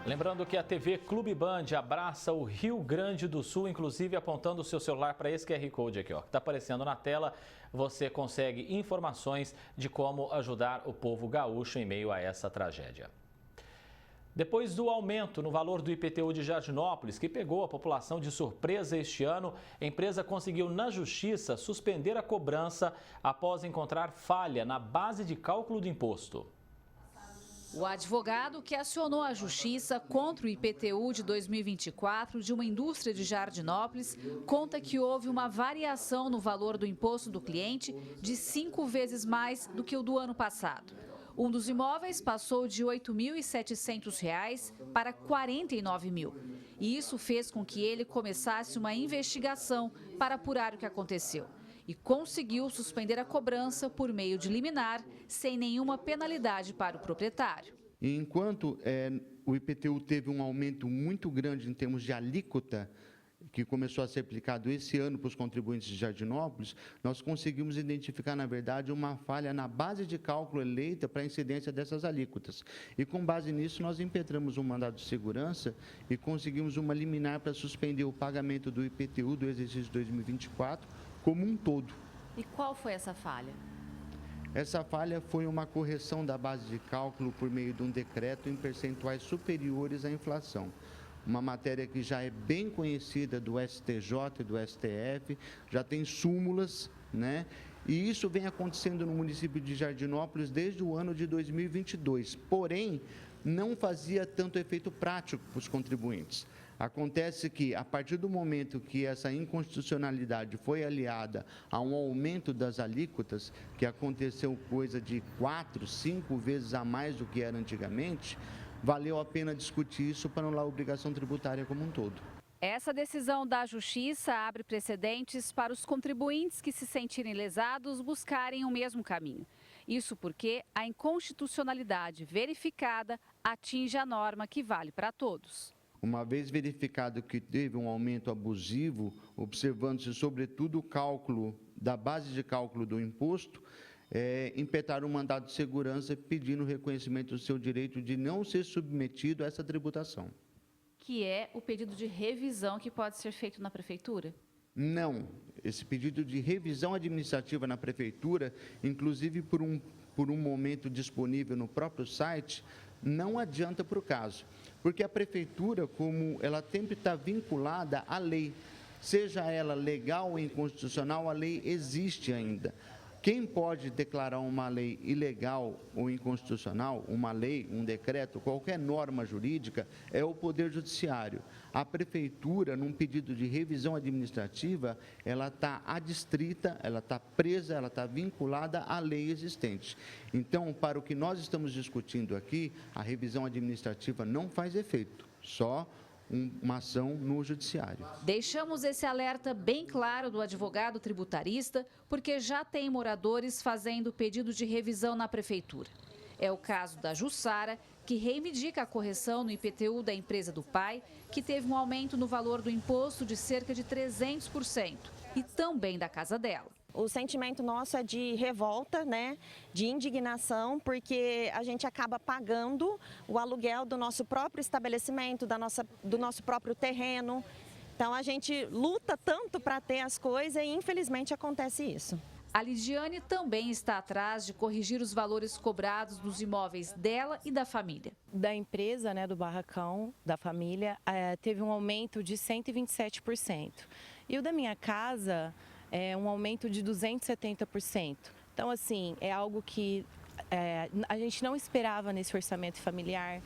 Lembrando que a TV Clube Band abraça o Rio Grande do Sul, inclusive apontando o seu celular para esse QR Code aqui, ó, que está aparecendo na tela. Você consegue informações de como ajudar o povo gaúcho em meio a essa tragédia. Depois do aumento no valor do IPTU de Jardinópolis, que pegou a população de surpresa este ano, a empresa conseguiu na Justiça suspender a cobrança após encontrar falha na base de cálculo do imposto. O advogado que acionou a Justiça contra o IPTU de 2024 de uma indústria de Jardinópolis conta que houve uma variação no valor do imposto do cliente de 5 vezes mais do que o do ano passado. Um dos imóveis passou de R$ 8.700 para R$ 49.000. E isso fez com que ele começasse uma investigação para apurar o que aconteceu. E conseguiu suspender a cobrança por meio de liminar, sem nenhuma penalidade para o proprietário. Enquanto o IPTU teve um aumento muito grande em termos de alíquota, que começou a ser aplicado esse ano para os contribuintes de Jardinópolis, nós conseguimos identificar, na verdade, uma falha na base de cálculo eleita para a incidência dessas alíquotas. E, com base nisso, nós impetramos um mandado de segurança e conseguimos uma liminar para suspender o pagamento do IPTU do exercício 2024 como um todo. E qual foi essa falha? Essa falha foi uma correção da base de cálculo por meio de um decreto em percentuais superiores à inflação. Uma matéria que já é bem conhecida do STJ e do STF, já tem súmulas, né? E isso vem acontecendo no município de Jardinópolis desde o ano de 2022. Porém, não fazia tanto efeito prático para os contribuintes. Acontece que, a partir do momento que essa inconstitucionalidade foi aliada a um aumento das alíquotas, que aconteceu coisa de 4, 5 vezes a mais do que era antigamente, valeu a pena discutir isso para anular a obrigação tributária como um todo. Essa decisão da Justiça abre precedentes para os contribuintes que se sentirem lesados buscarem o mesmo caminho. Isso porque a inconstitucionalidade verificada atinge a norma que vale para todos. Uma vez verificado que teve um aumento abusivo, observando-se sobretudo o cálculo da base de cálculo do imposto, impetrar um mandado de segurança pedindo o reconhecimento do seu direito de não ser submetido a essa tributação. Que é o pedido de revisão que pode ser feito na Prefeitura? Não. Esse pedido de revisão administrativa na Prefeitura, inclusive por um momento disponível no próprio site, não adianta para o caso. Porque a Prefeitura, como ela sempre está vinculada à lei, seja ela legal ou inconstitucional, a lei existe ainda. Quem pode declarar uma lei ilegal ou inconstitucional, uma lei, um decreto, qualquer norma jurídica, é o Poder Judiciário. A Prefeitura, num pedido de revisão administrativa, ela está adstrita, ela está presa, ela está vinculada à lei existente. Então, para o que nós estamos discutindo aqui, a revisão administrativa não faz efeito, só uma ação no judiciário. Deixamos esse alerta bem claro do advogado tributarista, porque já tem moradores fazendo pedido de revisão na Prefeitura. É o caso da Jussara, que reivindica a correção no IPTU da empresa do pai, que teve um aumento no valor do imposto de cerca de 300%, e também da casa dela. O sentimento nosso é de revolta, né, de indignação, porque a gente acaba pagando o aluguel do nosso próprio estabelecimento, do nosso próprio terreno. Então a gente luta tanto para ter as coisas e infelizmente acontece isso. A Lidiane também está atrás de corrigir os valores cobrados dos imóveis dela e da família. Da empresa, né, do barracão, da família, teve um aumento de 127%. E o da minha casa é um aumento de 270%. Então, assim, é algo que a gente não esperava nesse orçamento familiar,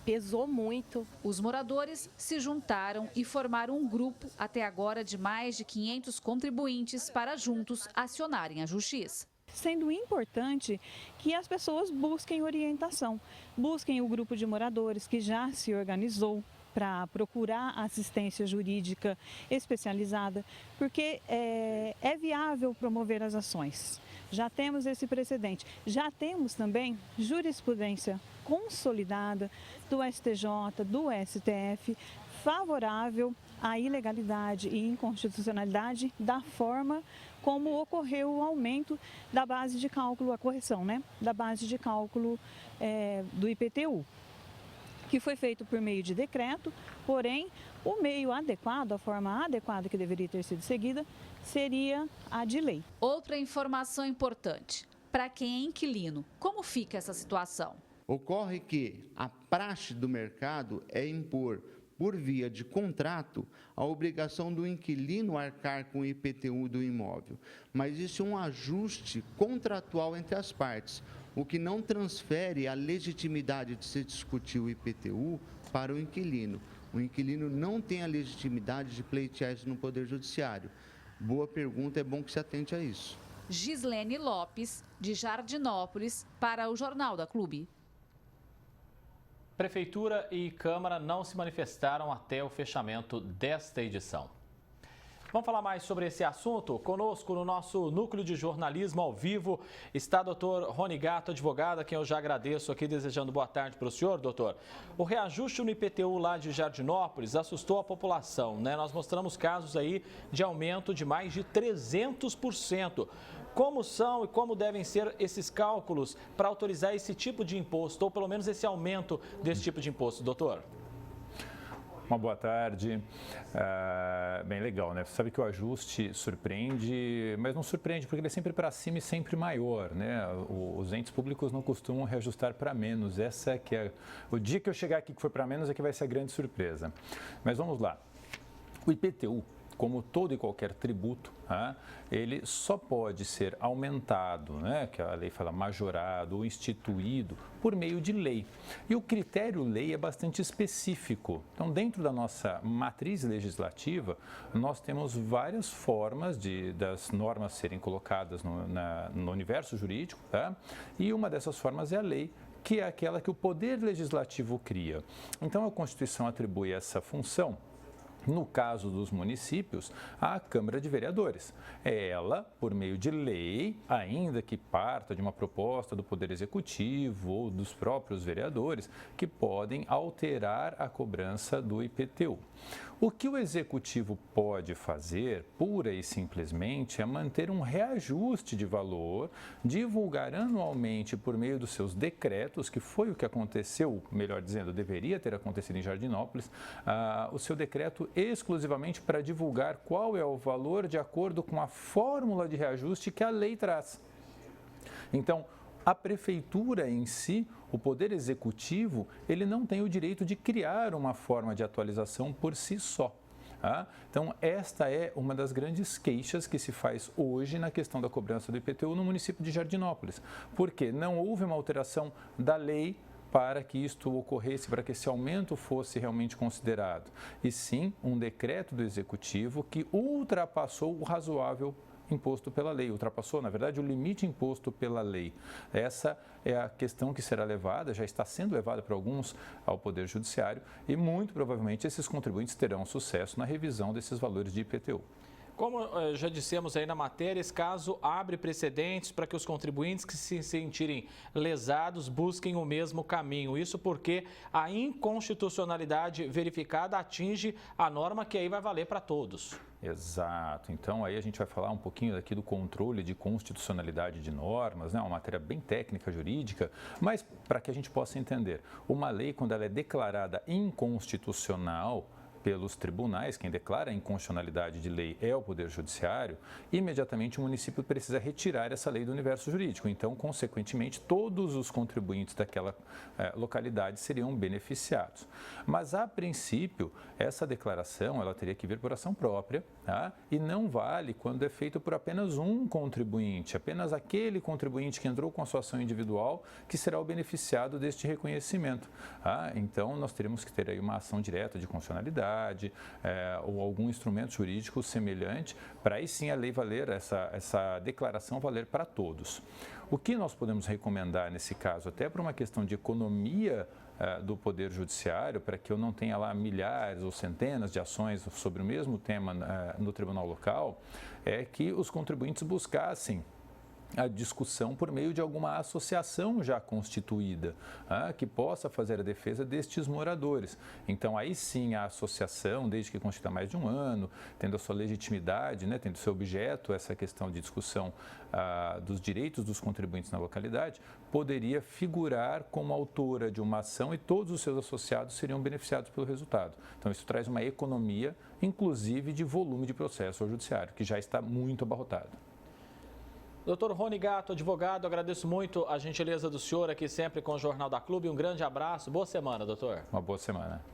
pesou muito. Os moradores se juntaram e formaram um grupo, até agora, de mais de 500 contribuintes para juntos acionarem a Justiça. Sendo importante que as pessoas busquem orientação, busquem o grupo de moradores que já se organizou para procurar assistência jurídica especializada, porque é viável promover as ações. Já temos esse precedente, já temos também jurisprudência consolidada do STJ, do STF, favorável à ilegalidade e inconstitucionalidade da forma como ocorreu o aumento da base de cálculo, a correção, né, da base de cálculo do IPTU. que foi feito por meio de decreto, porém, o meio adequado, a forma adequada que deveria ter sido seguida, seria a de lei. Outra informação importante, para quem é inquilino, como fica essa situação? Ocorre que a praxe do mercado é impor, por via de contrato, a obrigação do inquilino arcar com o IPTU do imóvel. Mas isso é um ajuste contratual entre as partes, o que não transfere a legitimidade de se discutir o IPTU para o inquilino. O inquilino não tem a legitimidade de pleitear isso no Poder Judiciário. Boa pergunta, é bom que se atente a isso. Gislene Lopes, de Jardinópolis, para o Jornal da Clube. Prefeitura e Câmara não se manifestaram até o fechamento desta edição. Vamos falar mais sobre esse assunto? Conosco no nosso núcleo de jornalismo ao vivo está o doutor Rony Gato, advogado, a quem eu já agradeço aqui, desejando boa tarde para o senhor, doutor. O reajuste no IPTU lá de Jardinópolis assustou a população, né? Nós mostramos casos aí de aumento de mais de 300%. Como são e como devem ser esses cálculos para autorizar esse tipo de imposto, ou pelo menos esse aumento desse tipo de imposto, doutor? Uma boa tarde. Bem legal, né? Você sabe que o ajuste surpreende, mas não surpreende porque ele é sempre para cima e sempre maior, né? Os entes públicos não costumam reajustar para menos. Essa é que é... O dia que eu chegar aqui que for para menos é que vai ser a grande surpresa. Mas vamos lá. O IPTU, como todo e qualquer tributo, ele só pode ser aumentado, né, que a lei fala majorado ou instituído, por meio de lei. E o critério lei é bastante específico. Então, dentro da nossa matriz legislativa, nós temos várias formas das normas serem colocadas no universo jurídico, tá? E uma dessas formas é a lei, que é aquela que o Poder Legislativo cria. Então, a Constituição atribui essa função, no caso dos municípios, à Câmara de Vereadores. É ela, por meio de lei, ainda que parta de uma proposta do Poder Executivo ou dos próprios vereadores, que podem alterar a cobrança do IPTU. O que o Executivo pode fazer, pura e simplesmente, é manter um reajuste de valor, divulgar anualmente por meio dos seus decretos, que foi o que aconteceu, melhor dizendo, deveria ter acontecido em Jardinópolis, o seu decreto exclusivamente para divulgar qual é o valor de acordo com a fórmula de reajuste que a lei traz. Então, a prefeitura em si, o Poder Executivo, ele não tem o direito de criar uma forma de atualização por si só. Então, esta é uma das grandes queixas que se faz hoje na questão da cobrança do IPTU no município de Jardinópolis, porque não houve uma alteração da lei para que isto ocorresse, para que esse aumento fosse realmente considerado, e sim um decreto do Executivo que ultrapassou o razoável imposto pela lei, ultrapassou, na verdade, o limite imposto pela lei. Essa é a questão que será levada, já está sendo levada para alguns ao Poder Judiciário e muito provavelmente esses contribuintes terão sucesso na revisão desses valores de IPTU. Como já dissemos aí na matéria, esse caso abre precedentes para que os contribuintes que se sentirem lesados busquem o mesmo caminho. Isso porque a inconstitucionalidade verificada atinge a norma que aí vai valer para todos. Exato. Então, aí a gente vai falar um pouquinho aqui do controle de constitucionalidade de normas, né? Uma matéria bem técnica, jurídica, mas para que a gente possa entender, uma lei, quando ela é declarada inconstitucional pelos tribunais, quem declara a inconstitucionalidade de lei é o Poder Judiciário, imediatamente o município precisa retirar essa lei do universo jurídico. Então, consequentemente, todos os contribuintes daquela localidade seriam beneficiados. Mas, a princípio, essa declaração ela teria que vir por ação própria, tá? E não vale quando é feito por apenas um contribuinte, apenas aquele contribuinte que entrou com a sua ação individual que será o beneficiado deste reconhecimento. Tá? Então, nós teremos que ter aí uma ação direta de constitucionalidade, ou algum instrumento jurídico semelhante, para aí sim a lei valer, essa declaração valer para todos. O que nós podemos recomendar nesse caso, até para uma questão de economia do Poder Judiciário, para que eu não tenha lá milhares ou centenas de ações sobre o mesmo tema no tribunal local, é que os contribuintes buscassem a discussão por meio de alguma associação já constituída, que possa fazer a defesa destes moradores. Então, aí sim, a associação, desde que constitui mais de um ano, tendo a sua legitimidade, né, tendo seu objeto essa questão de discussão dos direitos dos contribuintes na localidade, poderia figurar como autora de uma ação e todos os seus associados seriam beneficiados pelo resultado. Então, isso traz uma economia, inclusive de volume de processo ao judiciário, que já está muito abarrotado. Doutor Rony Gatto, advogado, agradeço muito a gentileza do senhor aqui sempre com o Jornal da Clube. Um grande abraço, boa semana, doutor. Uma boa semana.